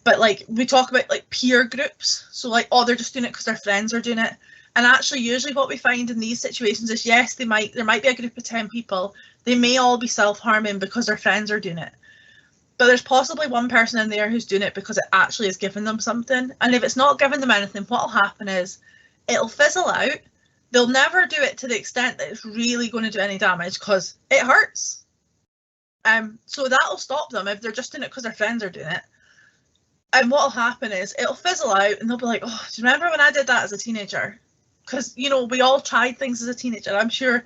but like we talk about like peer groups, so like, oh, they're just doing it because their friends are doing it. And actually usually what we find in these situations is, yes, there might be a group of 10 people, they may all be self-harming because their friends are doing it, but there's possibly one person in there who's doing it because it actually is giving them something. And if it's not giving them anything, what'll happen is it'll fizzle out. They'll never do it to the extent that it's really going to do any damage because it hurts. So that'll stop them if they're just doing it because their friends are doing it. And what'll happen is it'll fizzle out and they'll be like, oh, do you remember when I did that as a teenager? Because, you know, we all tried things as a teenager. I'm sure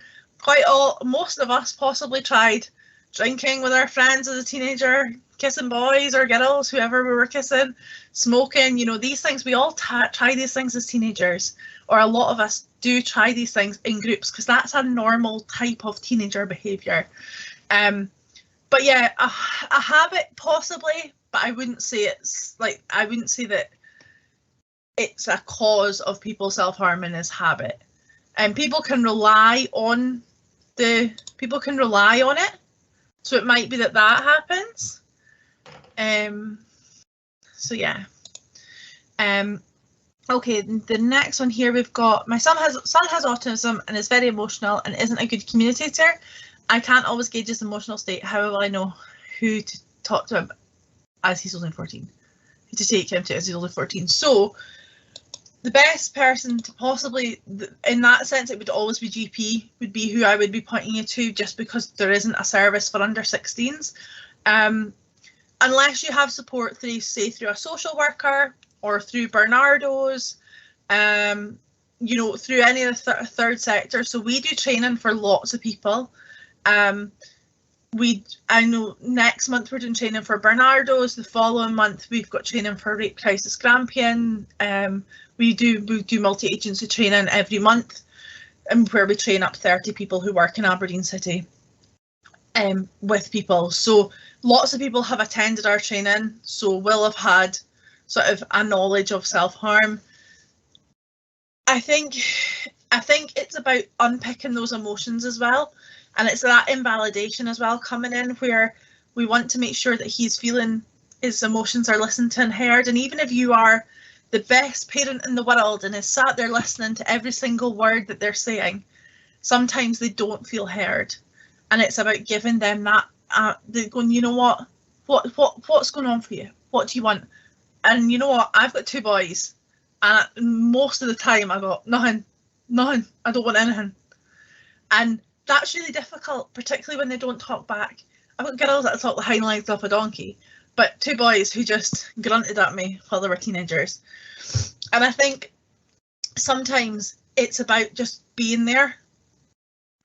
most of us possibly tried drinking with our friends as a teenager, kissing boys or girls, whoever we were kissing, smoking, you know, these things. We all try these things as teenagers, or a lot of us do try these things in groups because that's a normal type of teenager behaviour. But yeah, a habit possibly, but I wouldn't say that it's a cause of people self-harming as habit. And people can rely on it, so it might be that happens. So yeah. Okay, the next one here we've got, my son has autism and is very emotional and isn't a good communicator. I can't always gauge his emotional state. How will I know who to talk to him as he's only 14? Who to take him to as he's only 14? So the best person to possibly, in that sense, it would always be GP, would be who I would be pointing you to, just because there isn't a service for under 16s. Unless you have support through, say, through a social worker or through Bernardo's, you know, through any of the third sector. So we do training for lots of people. I know next month we're doing training for Bernardo's. The following month we've got training for Rape Crisis Grampian. We do multi-agency training every month, where we train up 30 people who work in Aberdeen City with people. So lots of people have attended our training, so will have had sort of a knowledge of self-harm. I think it's about unpicking those emotions as well. And it's that invalidation as well coming in, where we want to make sure that he's feeling his emotions are listened to and heard. And even if you are the best parent in the world and is sat there listening to every single word that they're saying, sometimes they don't feel heard. And it's about giving them that, they're going, you know what's going on for you? What do you want? And you know what? I've got 2 boys, and most of the time I got nothing. I don't want anything. And that's really difficult, particularly when they don't talk back. I've got girls that talk the hind legs off a donkey, but 2 boys who just grunted at me while they were teenagers. And I think sometimes it's about just being there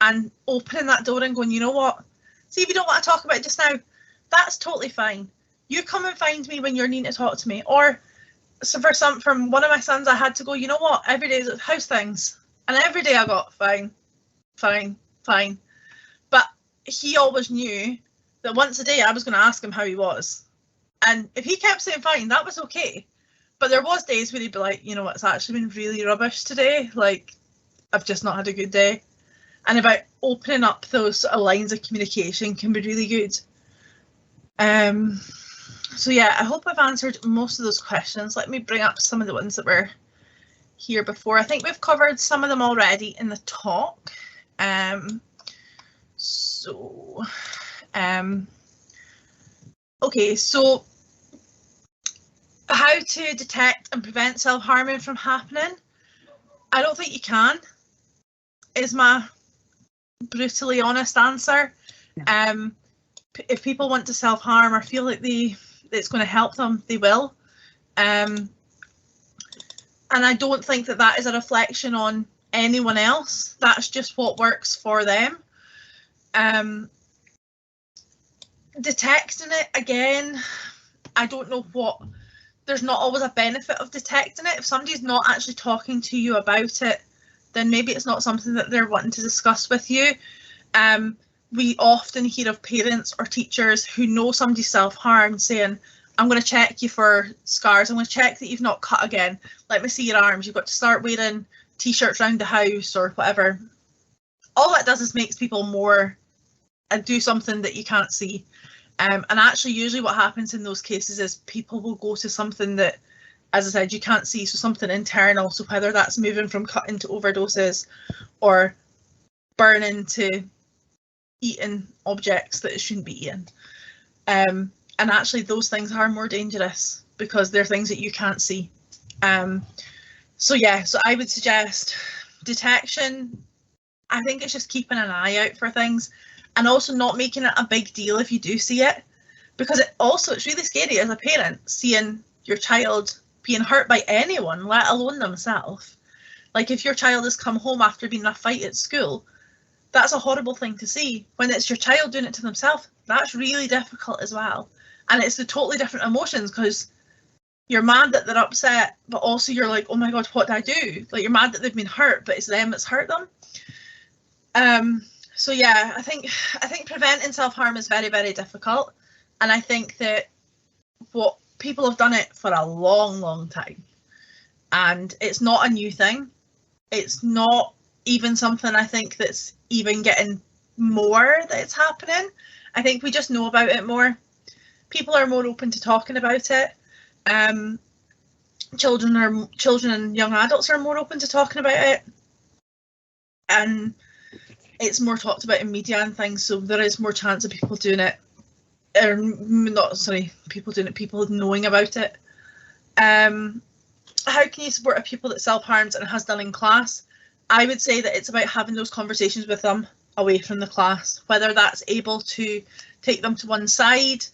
and opening that door and going, you know what? See, if you don't want to talk about it just now, that's totally fine. You come and find me when you're needing to talk to me. Or so from one of my sons, I had to go, you know what? Every day is how's things? And every day I got fine. But he always knew that once a day I was going to ask him how he was. And if he kept saying fine, that was okay. But there was days where he'd be like, you know what, it's actually been really rubbish today. Like, I've just not had a good day. And about opening up those sort of lines of communication can be really good. So yeah, I hope I've answered most of those questions. Let me bring up some of the ones that were here before. I think we've covered some of them already in the talk. Okay, so how to detect and prevent self-harming from happening? I don't think you can, is my brutally honest answer. Yeah. If people want to self-harm or feel like it's going to help them, they will. And I don't think that is a reflection on anyone else. That's just what works for them. Detecting it, again, I don't know there's not always a benefit of detecting it. If somebody's not actually talking to you about it, then maybe it's not something that they're wanting to discuss with you. We often hear of parents or teachers who know somebody's self-harm saying, I'm going to check you for scars. I'm going to check that you've not cut again. Let me see your arms. You've got to start wearing t-shirts around the house or whatever. All that does is makes people more do something that you can't see. And actually, usually what happens in those cases is people will go to something that, as I said, you can't see, so something internal. So whether that's moving from cutting to overdoses or burning to eating objects that it shouldn't be eating. And actually, those things are more dangerous because they're things that you can't see. So yeah, so I would suggest detection. I think it's just keeping an eye out for things and also not making it a big deal if you do see it, because it's really scary as a parent seeing your child being hurt by anyone, let alone themselves. Like if your child has come home after being in a fight at school, that's a horrible thing to see. When it's your child doing it to themselves, that's really difficult as well. And it's the totally different emotions, because you're mad that they're upset, but also you're like, oh my God, what did I do? Like you're mad that they've been hurt, but it's them that's hurt them. So yeah, I think preventing self-harm is very, very difficult. And I think that what people have done it for a long, long time. And it's not a new thing. It's not even something I think that's even getting more that it's happening. I think we just know about it more. People are more open to talking about it. Children and young adults are more open to talking about it. And it's more talked about in media and things, so there is more chance of people doing it. People knowing about it. How can you support a pupil that self-harms and has done in class? I would say that it's about having those conversations with them away from the class, whether that's able to take them to one side,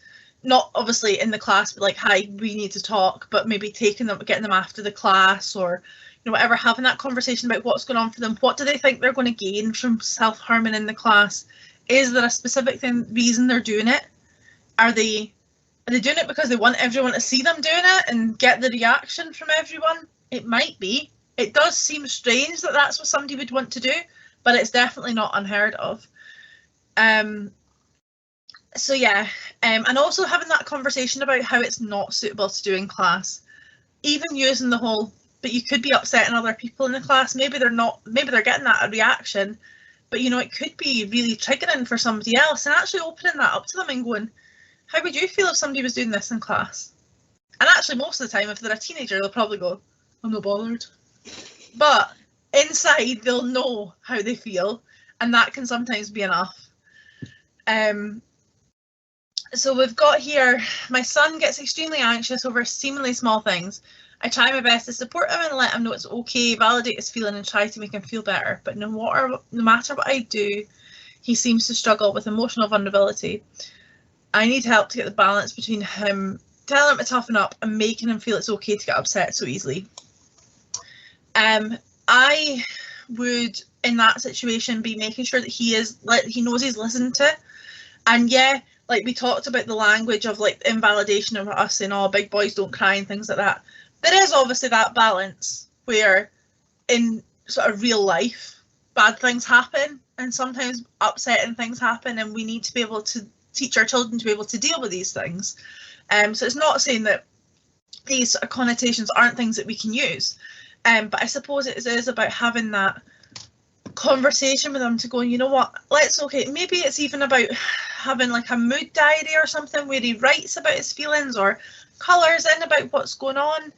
not obviously in the class, but like, hi, we need to talk, but maybe getting them after the class, or whatever, having that conversation about what's going on for them. What do they think they're going to gain from self-harming in the class? Is there a specific reason they're doing it? Are they doing it because they want everyone to see them doing it and get the reaction from everyone? It might be. It does seem strange that that's what somebody would want to do, but it's definitely not unheard of. So yeah, and also having that conversation about how it's not suitable to do in class, even using the whole, but you could be upsetting other people in the class. Maybe they're getting that reaction, but it could be really triggering for somebody else, and actually opening that up to them and going, how would you feel if somebody was doing this in class? And actually most of the time, if they're a teenager, they'll probably go, I'm not bothered. But inside they'll know how they feel, and that can sometimes be enough. So we've got here, my son gets extremely anxious over seemingly small things. I try my best to support him and let him know it's okay, validate his feeling and try to make him feel better. But no matter what I do, he seems to struggle with emotional vulnerability. I need help to get the balance between him telling him to toughen up and making him feel it's okay to get upset so easily. I would, in that situation, be making sure that he knows he's listened to. And yeah, like we talked about the language of like invalidation of us saying, oh, big boys don't cry and things like that. There is obviously that balance where in sort of real life, bad things happen and sometimes upsetting things happen, and we need to be able to teach our children to be able to deal with these things. So it's not saying that these connotations aren't things that we can use, but I suppose it is about having that conversation with them to go, you know what, maybe it's even about having like a mood diary or something where he writes about his feelings or colours in about what's going on.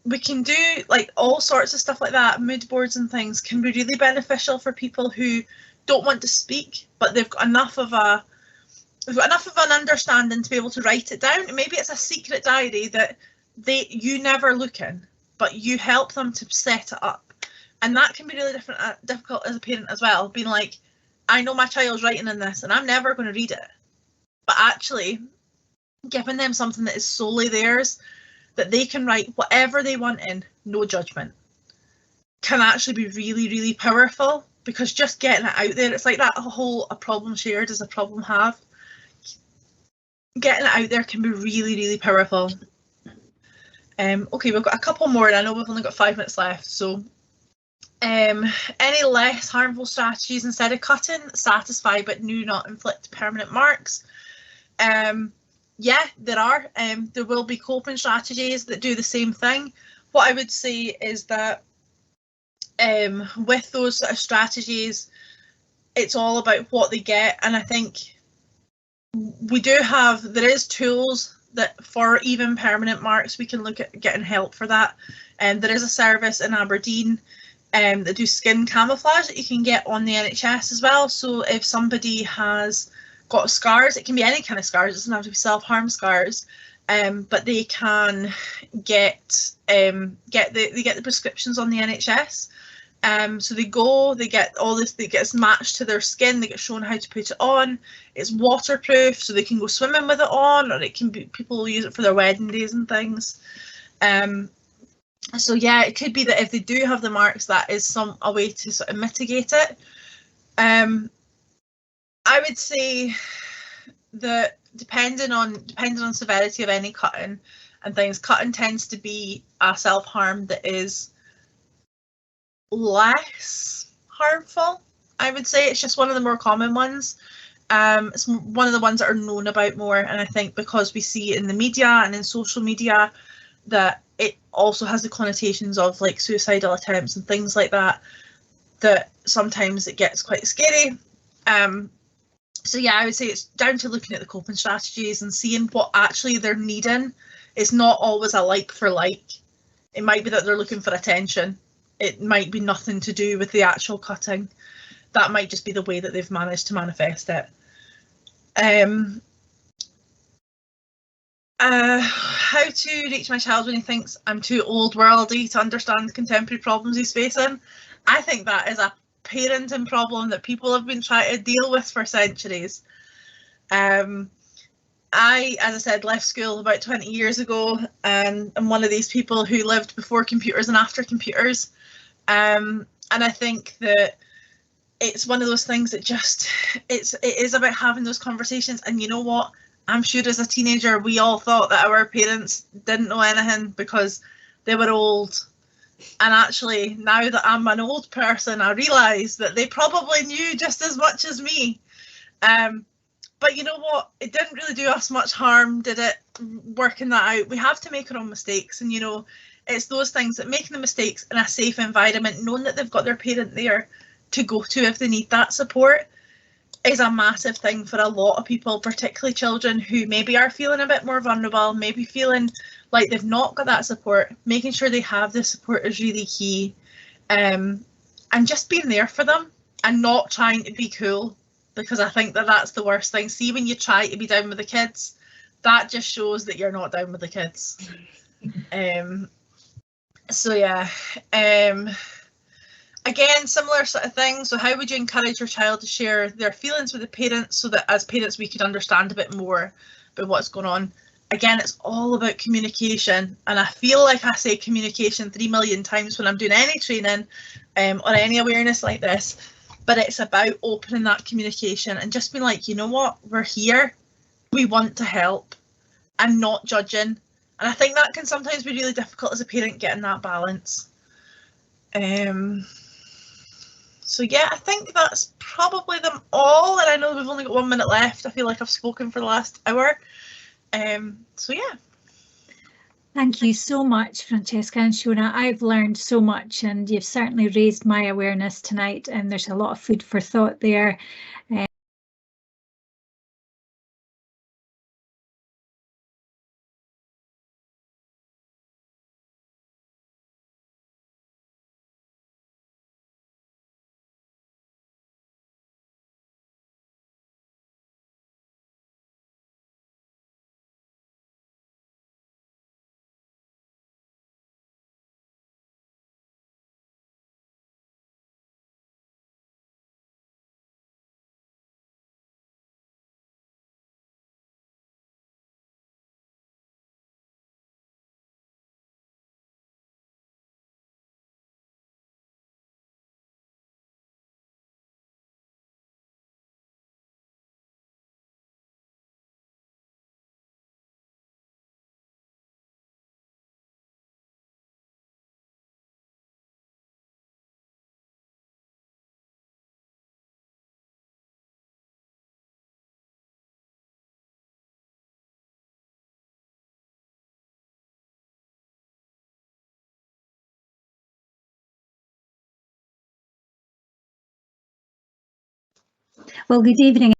We can do like all sorts of stuff like that. Mood boards and things can be really beneficial for people who don't want to speak, but they've got enough of an understanding to be able to write it down. And maybe it's a secret diary that you never look in, but you help them to set it up. And that can be really difficult as a parent as well, being like, I know my child's writing in this and I'm never going to read it. But actually giving them something that is solely theirs, that they can write whatever they want in, no judgment, can actually be really, really powerful, because just getting it out there, it's like that whole, a problem shared is a problem halved. Getting it out there can be really, really powerful. Okay, we've got a couple more, and I know we've only got 5 minutes left. So any less harmful strategies instead of cutting? Satisfy but do not inflict permanent marks. yeah, there are. There will be coping strategies that do the same thing. What I would say is that with those sort of strategies, it's all about what they get, and I think there is tools that for even permanent marks we can look at getting help for that. And there is a service in Aberdeen that do skin camouflage that you can get on the NHS as well. So if somebody has got scars, it can be any kind of scars, it doesn't have to be self-harm scars, but they can get the prescriptions on the NHS. So they get all this, it gets matched to their skin, they get shown how to put it on. It's waterproof, so they can go swimming with it on, or it can be, people will use it for their wedding days and things. So yeah, it could be that if they do have the marks, that is a way to sort of mitigate it. I would say that depending on severity of any cutting and things, cutting tends to be a self-harm that is less harmful. I would say it's just one of the more common ones. It's one of the ones that are known about more, and I think because we see it in the media and in social media that it also has the connotations of like suicidal attempts and things like that, that sometimes it gets quite scary. So yeah, I would say it's down to looking at the coping strategies and seeing what actually they're needing. It's not always a like for like. It might be that they're looking for attention. It might be nothing to do with the actual cutting. That might just be the way that they've managed to manifest it. How to reach my child when he thinks I'm too old worldy to understand the contemporary problems he's facing. I think that is a parenting problem that people have been trying to deal with for centuries. I, as I said, left school about 20 years ago, and I'm one of these people who lived before computers and after computers. And I think that it's one of those things that just, it is about having those conversations. And you know what? I'm sure as a teenager, we all thought that our parents didn't know anything because they were old. And actually, now that I'm an old person, I realise that they probably knew just as much as me. But you know what? It didn't really do us much harm, did it? Working that out. We have to make our own mistakes. And, you know, it's those things that making the mistakes in a safe environment, knowing that they've got their parent there to go to if they need that support, is a massive thing for a lot of people, particularly children who maybe are feeling a bit more vulnerable, maybe feeling like they've not got that support. Making sure they have the support is really key, and just being there for them and not trying to be cool, because I think that that's the worst thing. See, when you try to be down with the kids, that just shows that you're not down with the kids. So yeah, again, similar sort of thing. So how would you encourage your child to share their feelings with the parents so that as parents we could understand a bit more about what's going on? Again, it's all about communication, and I feel like I say communication 3 million times when I'm doing any training or any awareness like this, but it's about opening that communication and just being like, you know what, we're here, we want to help, and not judging. And I think that can sometimes be really difficult as a parent, getting that balance. So yeah, I think that's probably them all, and I know we've only got 1 minute left. I feel like I've spoken for the last hour. So yeah. Thank you so much, Francesca and Shona. I've learned so much, and you've certainly raised my awareness tonight, and there's a lot of food for thought there. Well, good evening.